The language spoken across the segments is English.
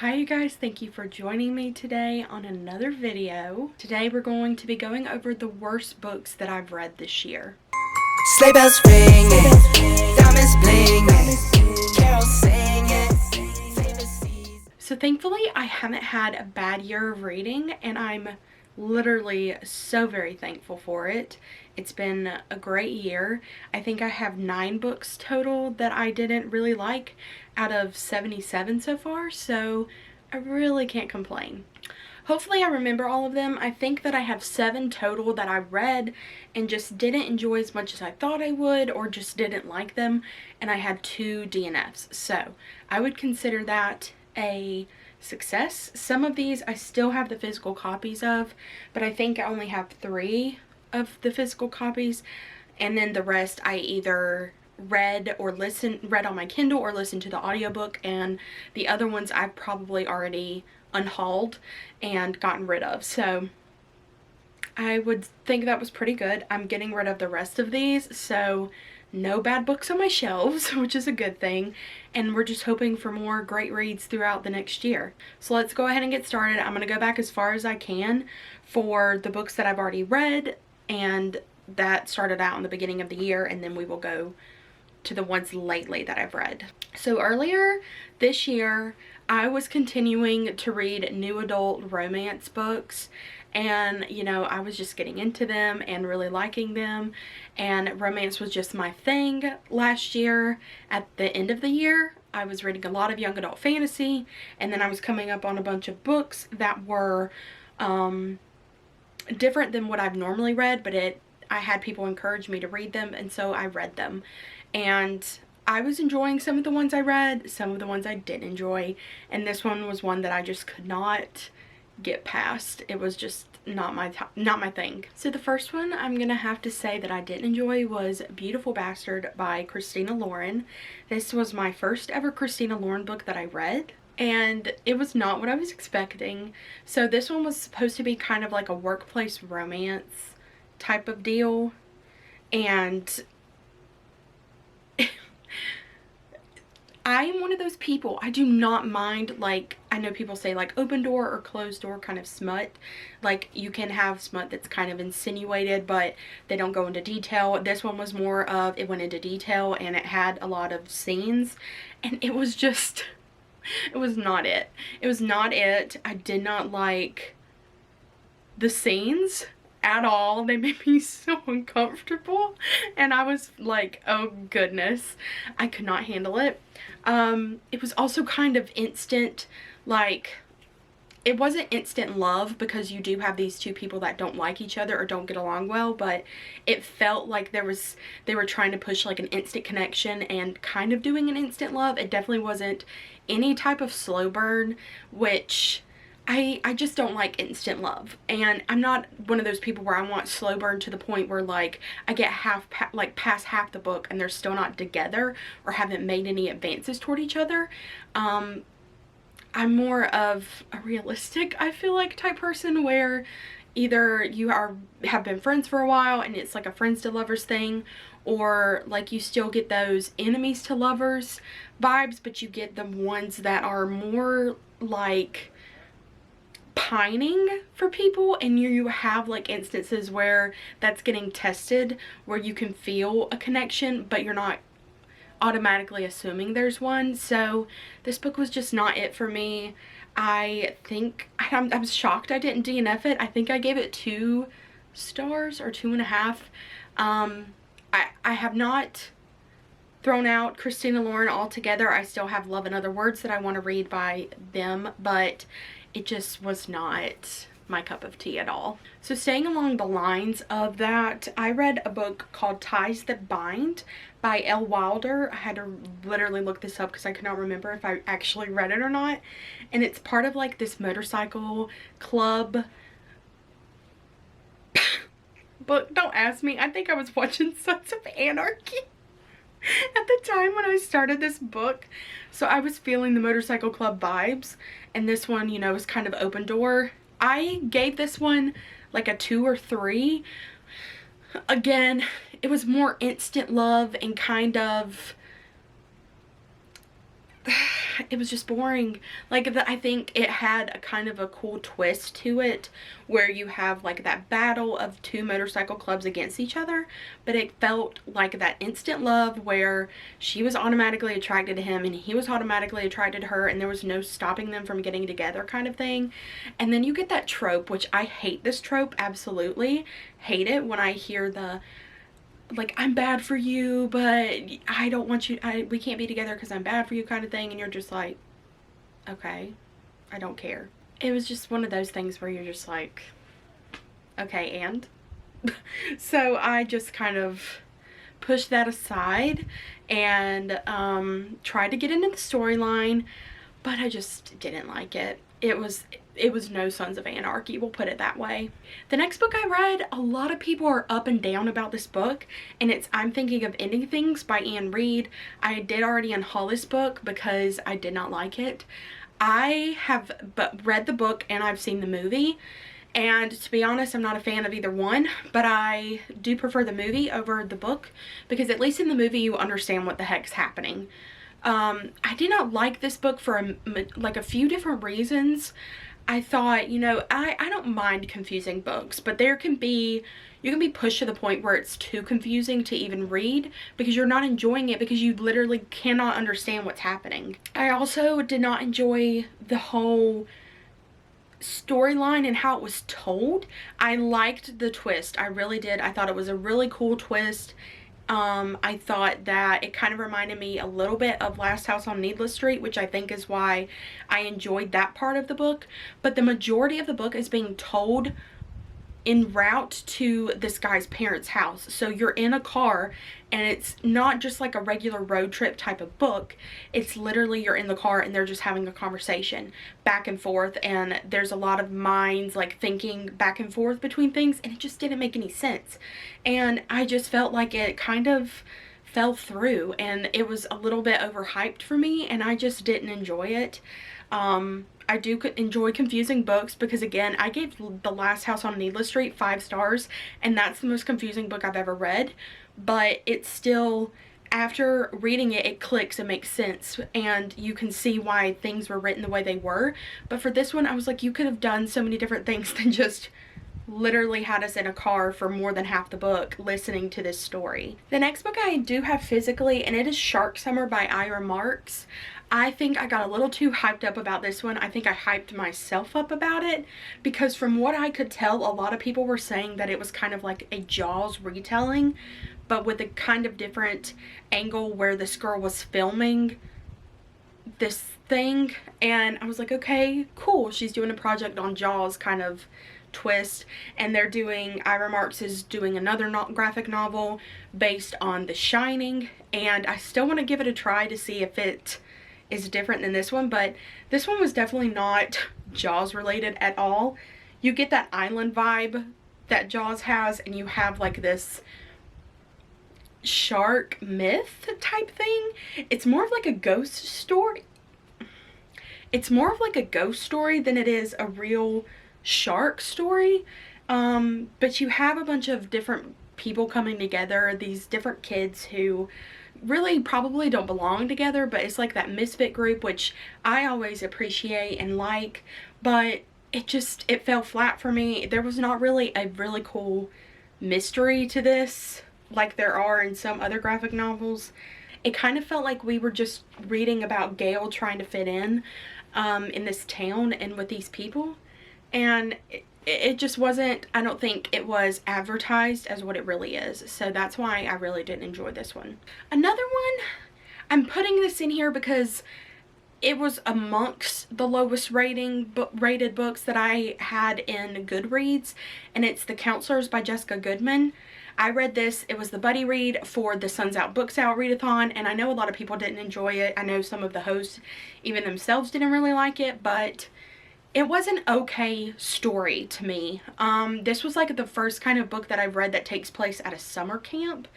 Hi you guys, thank you for joining me today on another video. Today we're going to be going over the worst books that I've read this year. Sleigh bells ringing, diamonds blinging, carols singing. So thankfully I haven't had a bad year of reading, and I'm literally so very thankful for it. It's been a great year. I think I have 9 books total that I didn't really like out of 77 so far, so I really can't complain. Hopefully I remember all of them. I think that I have 7 total that I read and just didn't enjoy as much as I thought I would, or just didn't like them, and I had 2 DNFs. So I would consider that a success. Some of these I still have the physical copies of, but I think I only have 3 of the physical copies, and then the rest I either read on my Kindle or listened to the audiobook, and the other ones I've probably already unhauled and gotten rid of. So I would think that was pretty good. I'm getting rid of the rest of these, so no bad books on my shelves, which is a good thing, and we're just hoping for more great reads throughout the next year. So let's go ahead and get started. I'm going to go back as far as I can for the books that I've already read and that started out in the beginning of the year, and then we will go to the ones lately that I've read. So earlier this year I was continuing to read new adult romance books, and you know, I was just getting into them and really liking them, and romance was just my thing. Last year at the end of the year I was reading a lot of young adult fantasy, and then I was coming up on a bunch of books that were different than what I've normally read, but I had people encourage me to read them, and so I read them, and I was enjoying some of the ones I read, some of the ones I didn't enjoy, and this one was one that I just could not get past. It was just not my thing. So the first one I'm gonna have to say that I didn't enjoy was Beautiful Bastard by Christina Lauren. This was my first ever Christina Lauren book that I read, and it was not what I was expecting. So this one was supposed to be kind of like a workplace romance type of deal, and I'm one of those people, I do not mind, like, I know people say like open door or closed door kind of smut. Like, you can have smut that's kind of insinuated but they don't go into detail. This one was more of, it went into detail and it had a lot of scenes, and it was just, it was not it. It was not it. I did not like the scenes at all. They made me so uncomfortable, and I was like, oh goodness, I could not handle it. It was also kind of instant, like, it wasn't instant love, because you do have these 2 people that don't like each other or don't get along well, but it felt like they were trying to push like an instant connection and kind of doing an instant love. It definitely wasn't any type of slow burn, which I just don't like instant love, and I'm not one of those people where I want slow burn to the point where like I get past half the book and they're still not together or haven't made any advances toward each other. I'm more of a realistic, I feel like, type person, where either you have been friends for a while and it's like a friends to lovers thing, or like you still get those enemies to lovers vibes, but you get the ones that are more like pining for people, and you have like instances where that's getting tested, where you can feel a connection but you're not automatically assuming there's one. So this book was just not it for me. I think I'm shocked I didn't DNF it. I think I gave it 2 stars or 2.5. I have not thrown out Christina Lauren altogether. I still have Love and Other Words that I want to read by them, but it just was not my cup of tea at all. So staying along the lines of that, I read a book called Ties That Bind by Elle Wilder. I had to literally look this up because I could not remember if I actually read it or not. And it's part of like this motorcycle club book. Don't ask me. I think I was watching Sons of Anarchy at the time when I started this book, so I was feeling the motorcycle club vibes, and this one, you know, was kind of open door. I gave this one like a 2 or 3. Again, it was more instant love and kind of, it was just boring. Like, I think it had a kind of a cool twist to it where you have like that battle of two motorcycle clubs against each other, but it felt like that instant love where she was automatically attracted to him and he was automatically attracted to her, and there was no stopping them from getting together kind of thing. And then you get that trope, which I hate this trope, absolutely hate it, when I hear the like, I'm bad for you, but I don't want you, we can't be together because I'm bad for you kind of thing. And you're just like, okay, I don't care. It was just one of those things where you're just like, okay, and? So I just kind of pushed that aside and tried to get into the storyline, but I just didn't like it. It was no Sons of Anarchy, we'll put it that way. The next book I read, a lot of people are up and down about this book, and it's I'm Thinking of Ending Things by Reid. I did already unhaul this book because I did not like it. I have read the book and I've seen the movie, and to be honest, I'm not a fan of either one, but I do prefer the movie over the book because at least in the movie you understand what the heck's happening. I did not like this book for a few different reasons. I thought, you know, I don't mind confusing books, but you can be pushed to the point where it's too confusing to even read because you're not enjoying it because you literally cannot understand what's happening. I also did not enjoy the whole storyline and how it was told. I liked the twist, I really did. I thought it was a really cool twist. I thought that it kind of reminded me a little bit of Last House on Needless Street, which I think is why I enjoyed that part of the book. But the majority of the book is being told en route to this guy's parents' house. So you're in a car and it's not just like a regular road trip type of book. It's literally you're in the car and they're just having a conversation back and forth, and there's a lot of minds like thinking back and forth between things, and it just didn't make any sense. And I just felt like it kind of fell through and it was a little bit overhyped for me, and I just didn't enjoy it. I do enjoy confusing books because, again, I gave The Last House on Needless Street 5 stars, and that's the most confusing book I've ever read. But it's still, after reading it, it clicks and makes sense, and you can see why things were written the way they were. But for this one, I was like, you could have done so many different things than just literally had us in a car for more than half the book listening to this story. The next book I do have physically, and it is Shark Summer by Marcks. I think I got a little too hyped up about this one. I think I hyped myself up about it because from what I could tell, a lot of people were saying that it was kind of like a Jaws retelling, but with a kind of different angle where this girl was filming this thing. And I was like, okay, cool. She's doing a project on Jaws kind of twist, and they're doing, Marcks is doing another graphic novel based on The Shining, and I still want to give it a try to see if it is different than this one, but this one was definitely not Jaws related at all. You get that island vibe that Jaws has, and you have like this shark myth type thing. It's more of like a ghost story. It's more of like a ghost story than it is a real shark story. But you have a bunch of different people coming together, these different kids who really probably don't belong together, but it's like that misfit group, which I always appreciate and like, but it fell flat for me. There was not really a really cool mystery to this like there are in some other graphic novels. It kind of felt like we were just reading about Gail trying to fit in this town and with these people, and it just wasn't, I don't think it was advertised as what it really is. So that's why I really didn't enjoy this one. Another one, I'm putting this in here because it was amongst the lowest rated books that I had in Goodreads, and it's The Counselors by Jessica Goodman. I read this, it was the buddy read for the Suns Out Books Out readathon, and I know a lot of people didn't enjoy it. I know some of the hosts even themselves didn't really like it, but it was an okay story to me. This was like the first kind of book that I've read that takes place at a summer camp,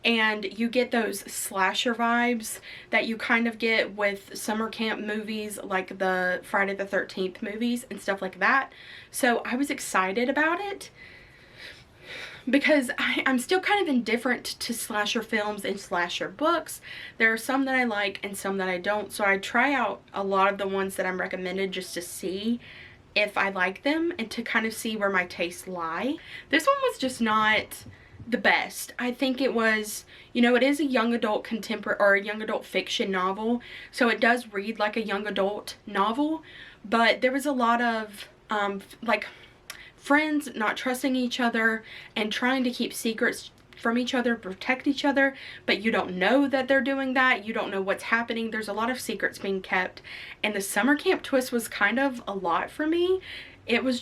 and you get those slasher vibes that you kind of get with summer camp movies like the Friday the 13th movies and stuff like that. So I was excited about it, because I'm still kind of indifferent to slasher films and slasher books. There are some that I like and some that I don't, so I try out a lot of the ones that I'm recommended just to see if I like them and to kind of see where my tastes lie. This one was just not the best. I think it was, you know, it is a young adult contemporary or a young adult fiction novel, so it does read like a young adult novel, but there was a lot of like friends not trusting each other and trying to keep secrets from each other, protect each other, but you don't know that they're doing that. You don't know what's happening. There's a lot of secrets being kept, and the summer camp twist was kind of a lot for me. It was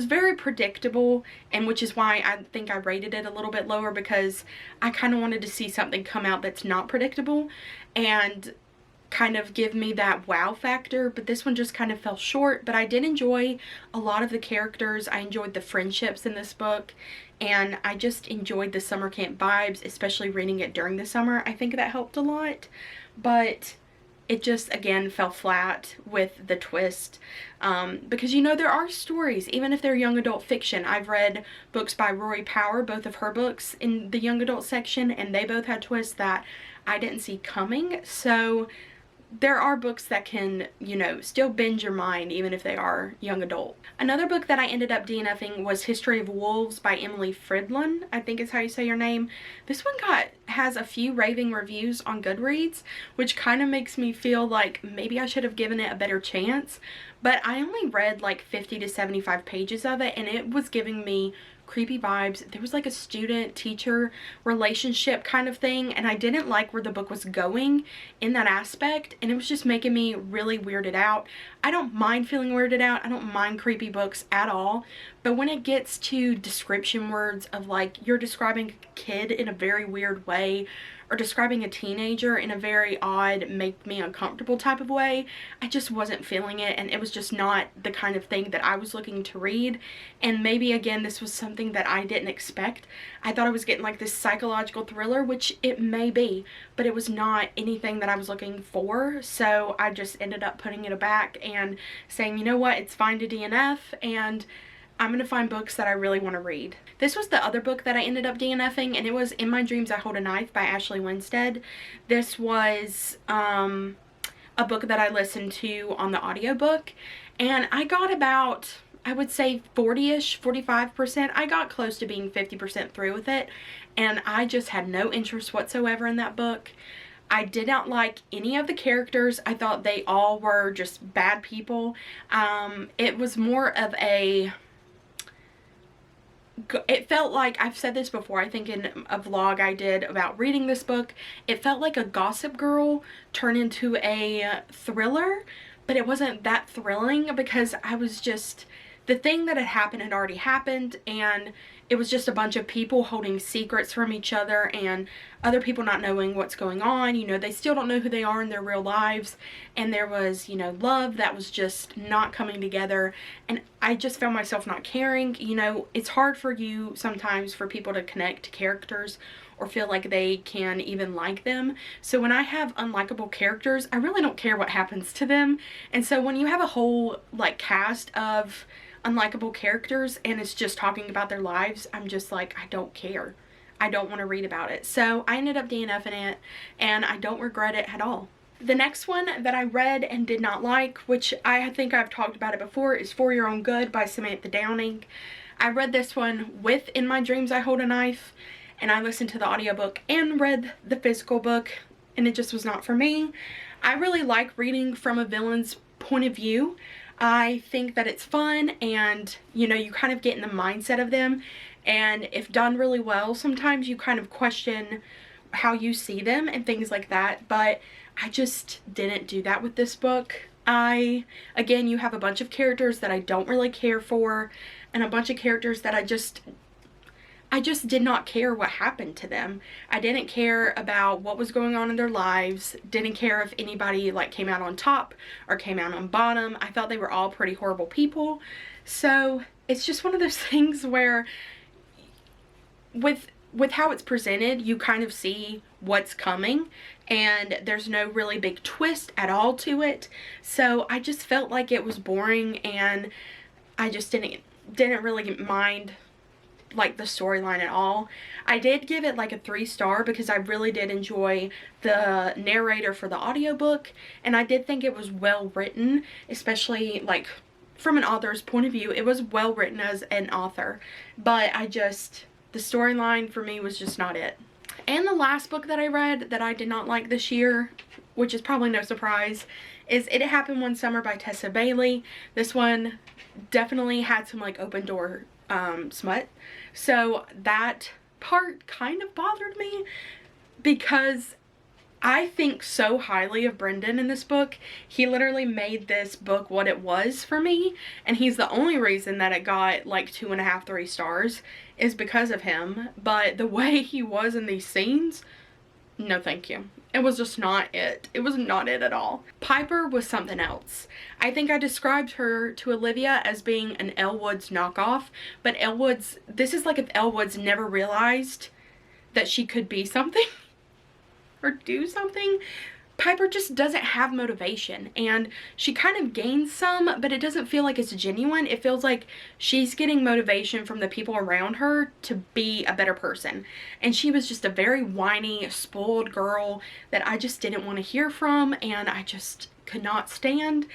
very predictable, and which is why I think I rated it a little bit lower, because I kind of wanted to see something come out that's not predictable and kind of give me that wow factor, but this one just kind of fell short. But I did enjoy a lot of the characters. I enjoyed the friendships in this book, and I just enjoyed the summer camp vibes, especially reading it during the summer. I think that helped a lot, but it just again fell flat with the twist, because, you know, there are stories, even if they're young adult fiction. I've read books by Rory Power, both of her books in the young adult section, and they both had twists that I didn't see coming. So there are books that can, you know, still bend your mind even if they are young adult. Another book that I ended up DNFing was History of Wolves by Emily Fridlund, I think is how you say your name. This one has a few raving reviews on Goodreads, which kind of makes me feel like maybe I should have given it a better chance, but I only read like 50 to 75 pages of it, and it was giving me creepy vibes. There was like a student-teacher relationship kind of thing, and I didn't like where the book was going in that aspect, and it was just making me really weirded out. I don't mind feeling weirded out. I don't mind creepy books at all, but when it gets to description words of like you're describing a kid in a very weird way, or describing a teenager in a very odd, make me uncomfortable type of way, I just wasn't feeling it, and it was just not the kind of thing that I was looking to read. And maybe again, this was something that I didn't expect. I thought I was getting like this psychological thriller, which it may be, but it was not anything that I was looking for. So I just ended up putting it back and saying, you know what, it's fine to DNF, and I'm going to find books that I really want to read. This was the other book that I ended up DNFing, and it was In My Dreams I Hold a Knife by Ashley Winstead. This was a book that I listened to on the audiobook, and I got about, I would say 40-ish, 45%. I got close to being 50% through with it, and I just had no interest whatsoever in that book. I did not like any of the characters. I thought they all were just bad people. It was more of it felt like, I've said this before, I think in a vlog I did about reading this book, it felt like a Gossip Girl turned into a thriller, but it wasn't that thrilling because I was just, the thing that had already happened, and it was just a bunch of people holding secrets from each other and other people not knowing what's going on. You know, they still don't know who they are in their real lives, and there was, you know, love that was just not coming together, and I just found myself not caring. You know, it's hard for you sometimes for people to connect to characters or feel like they can even like them. So when I have unlikable characters, I really don't care what happens to them. And so when you have a whole like cast of unlikable characters and it's just talking about their lives, I'm just like, I don't care. I don't want to read about it. So I ended up DNFing it, and I don't regret it at all. The next one that I read and did not like, which I think I've talked about it before, is For Your Own Good by Samantha Downing. I read this one with In My Dreams I Hold a Knife, and I listened to the audiobook and read the physical book, and it just was not for me. I really like reading from a villain's point of view. I think that it's fun, and you know, you kind of get in the mindset of them, and if done really well, sometimes you kind of question how you see them and things like that, but I just didn't do that with this book. Again, you have a bunch of characters that I don't really care for, and a bunch of characters that I just did not care what happened to them. I didn't care about what was going on in their lives, didn't care if anybody like came out on top or came out on bottom. I thought they were all pretty horrible people. So it's just one of those things where with how it's presented, you kind of see what's coming, and there's no really big twist at all to it. So I just felt like it was boring, and I just didn't really mind like the storyline at all. I did give it like a 3-star because I really did enjoy the narrator for the audiobook, and I did think it was well written, especially like from an author's point of view. It was well written as an author, but the storyline for me was just not it. And the last book that I read that I did not like this year, which is probably no surprise, is It Happened One Summer by Tessa Bailey. This one definitely had some like open door smut, so that part kind of bothered me because I think so highly of Brendan in this book. He literally made this book what it was for me, and he's the only reason that it got like 2.5, 3 stars is because of him. But the way he was in these scenes, no thank you. It was just not it. It was not it at all. Piper was something else. I think I described her to Olivia as being an Elle Woods knockoff, but Elle Woods, this is like if Elle Woods never realized that she could be something or do something. Piper just doesn't have motivation, and she kind of gains some, but it doesn't feel like it's genuine. It feels like she's getting motivation from the people around her to be a better person, and she was just a very whiny, spoiled girl that I just didn't want to hear from, and I just could not stand.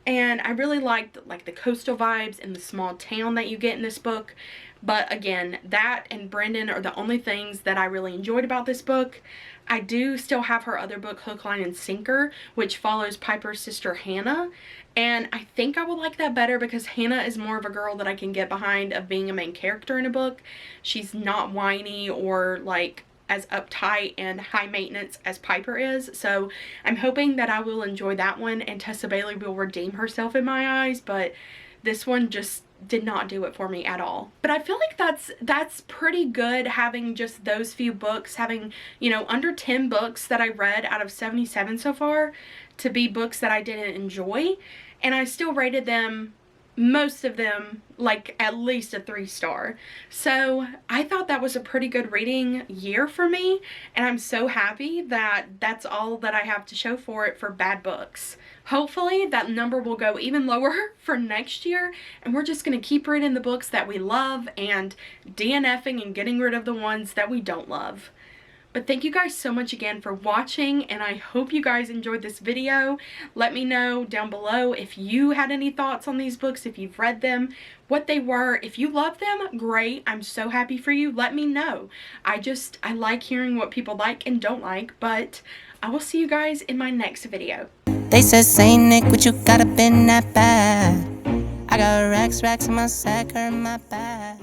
And I really liked like the coastal vibes and the small town that you get in this book. But again, that and Brendan are the only things that I really enjoyed about this book. I do still have her other book, Hook, Line, and Sinker, which follows Piper's sister Hannah. And I think I would like that better because Hannah is more of a girl that I can get behind of being a main character in a book. She's not whiny or like as uptight and high maintenance as Piper is. So I'm hoping that I will enjoy that one and Tessa Bailey will redeem herself in my eyes. But this one just did not do it for me at all. But I feel like that's pretty good, having just those few books, having, you know, under 10 books that I read out of 77 so far to be books that I didn't enjoy, and I still rated them, most of them, like at least a 3-star. So I thought that was a pretty good reading year for me, and I'm so happy that that's all that I have to show for it for bad books. Hopefully that number will go even lower for next year, and we're just going to keep reading the books that we love and DNFing and getting rid of the ones that we don't love. But thank you guys so much again for watching, and I hope you guys enjoyed this video. Let me know down below if you had any thoughts on these books, if you've read them, what they were. If you love them, great. I'm so happy for you. Let me know. I like hearing what people like and don't like, but I will see you guys in my next video. They said, say Nick, but you gotta been that bad. I got racks in my sack or in my bag.